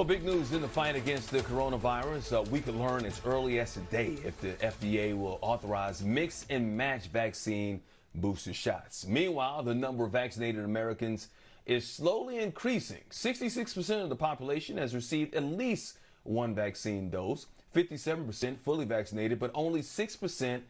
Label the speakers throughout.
Speaker 1: Well, big news in the fight against the coronavirus. We could learn as early as today if the FDA will authorize mix and match vaccine booster shots. Meanwhile, the number of vaccinated Americans is slowly increasing. 66% of the population has received at least one vaccine dose, 57% fully vaccinated, but only 6% have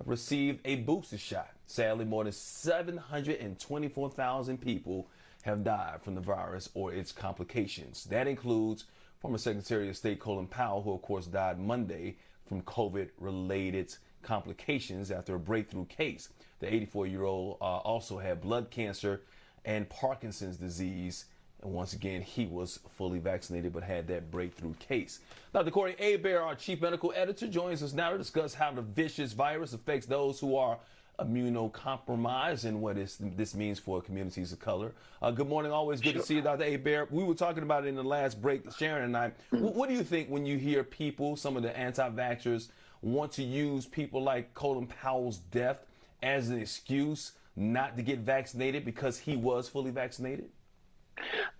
Speaker 1: received a booster shot. Sadly, more than 724,000 people have died from the virus or its complications. That includes former Secretary of State Colin Powell, who of course died Monday from COVID-related complications after a breakthrough case. The 84-year-old also had blood cancer and Parkinson's disease. And once again, he was fully vaccinated but had that breakthrough case. Dr. Corey Hébert, our chief medical editor, joins us now to discuss how the vicious virus affects those who are immunocompromised and what this means for communities of color. Good morning. Always good to see you, Dr. Hébert. We were talking about it in the last break, Sharon and I. What do you think when you hear people, some of the anti-vaxxers, want to use people like Colin Powell's death as an excuse not to get vaccinated because he was fully vaccinated?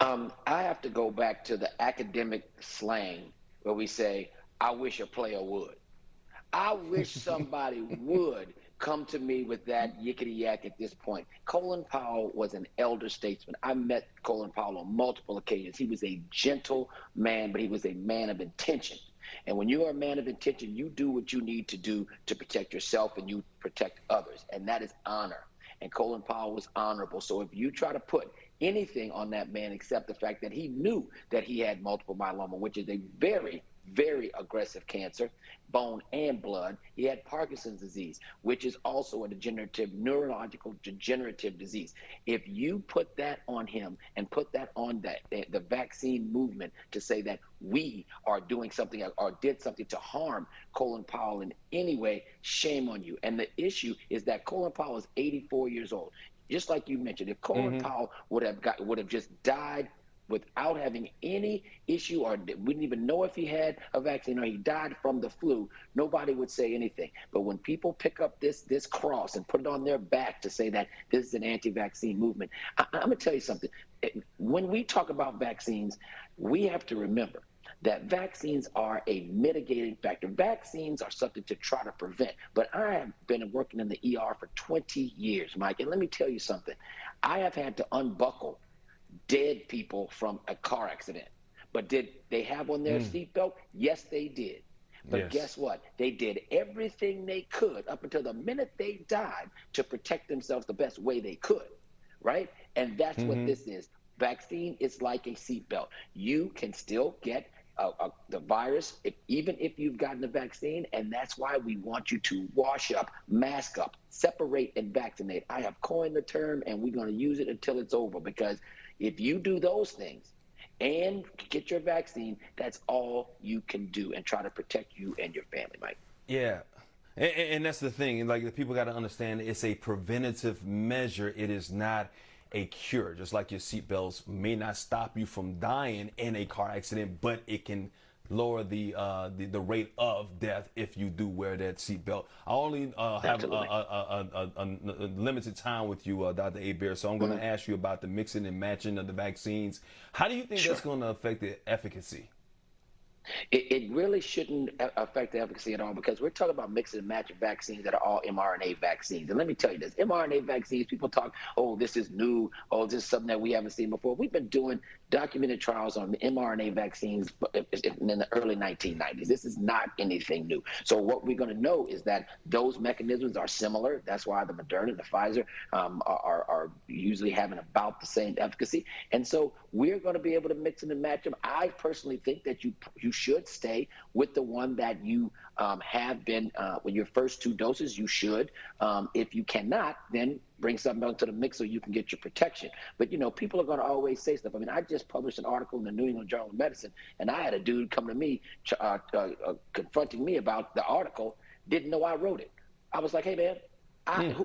Speaker 2: I have to go back to the academic slang where we say, I wish a player would. I wish somebody would come to me with that yickety yak at this point. Colin Powell was an elder statesman. I met Colin Powell on multiple occasions. He was a gentle man, but he was a man of intention. And when you are a man of intention, you do what you need to do to protect yourself and you protect others. And that is honor. And Colin Powell was honorable. So if you try to put anything on that man except the fact that he knew that he had multiple myeloma, which is a very, very aggressive cancer, bone and blood. He had Parkinson's disease, which is also a neurological degenerative disease. If you put that on him and put that on the vaccine movement to say that we are doing something or did something to harm Colin Powell in any way, shame on you. And the issue is that Colin Powell is 84 years old. Just like you mentioned, if Colin Powell would have just died without having any issue, or we didn't even know if he had a vaccine, or he died from the flu, nobody would say anything. But when people pick up this cross and put it on their back to say that this is an anti-vaccine movement, I'm going to tell you something. When we talk about vaccines, we have to remember that vaccines are a mitigating factor. Vaccines are something to try to prevent. But I have been working in the ER for 20 years, Mike, and let me tell you something. I have had to unbuckle dead people from a car accident. But did they have on their seatbelt? Yes, they did. But guess what? They did everything they could up until the minute they died to protect themselves the best way they could, right? And that's what this is. Vaccine is like a seatbelt. You can still get the virus even if you've gotten the vaccine, and that's why we want you to wash up, mask up, separate, and vaccinate. I have coined the term, and we're going to use it until it's over, because if you do those things and get your vaccine, that's all you can do and try to protect you and your family, Mike.
Speaker 1: Yeah. And that's the thing. Like, the people got to understand it's a preventative measure. It is not a cure. Just like your seatbelts may not stop you from dying in a car accident, but it can lower the rate of death if you do wear that seatbelt. I only have a limited time with you, Dr. Hébert, so I'm going to ask you about the mixing and matching of the vaccines. How do you think that's going to affect the efficacy?
Speaker 2: It really shouldn't affect the efficacy at all, because we're talking about mixing and matching vaccines that are all mRNA vaccines. And let me tell you this, mRNA vaccines, people talk, oh, this is new, oh, this is something that we haven't seen before. We've been doing documented trials on mRNA vaccines in the early 1990s. This is not anything new. So what we're going to know is that those mechanisms are similar. That's why the Moderna and the Pfizer are usually having about the same efficacy. And so we're going to be able to mix them and match them. I personally think that you should stay with the one that you have been with your first two doses. You should. If you cannot, then bring something else to the mix so you can get your protection. But, you know, people are going to always say stuff. I mean, I just published an article in the New England Journal of Medicine, and I had a dude come to me confronting me about the article, didn't know I wrote it. I was like, hey, man,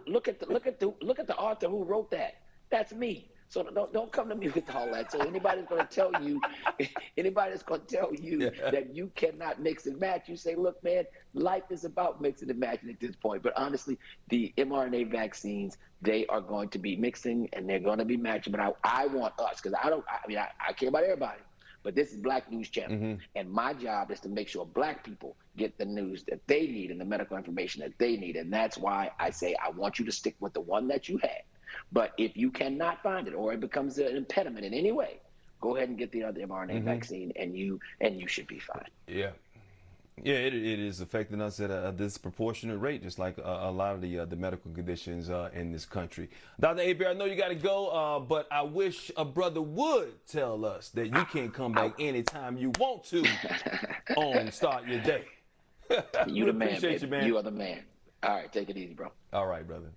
Speaker 2: look at the author who wrote that. That's me. So don't come to me with all that. So anybody's going to tell you that you cannot mix and match, you say, look, man, life is about mixing and matching at this point. But honestly, the mRNA vaccines, they are going to be mixing and they're going to be matching. But I want us, because I care about everybody, but this is Black News Channel. And my job is to make sure Black people get the news that they need and the medical information that they need. And that's why I say I want you to stick with the one that you had. But if you cannot find it or it becomes an impediment in any way, go ahead and get the other mRNA vaccine, and you should be fine.
Speaker 1: Yeah. Yeah, it is affecting us at a disproportionate rate, just like a lot of the medical conditions in this country. Dr. Hébert, I know you got to go, but I wish a brother would tell us that you can come back anytime you want to on Start Your Day.
Speaker 2: You the man,
Speaker 1: appreciate
Speaker 2: baby.
Speaker 1: you, man.
Speaker 2: You are the man. All right, take it easy, bro.
Speaker 1: All right, brother.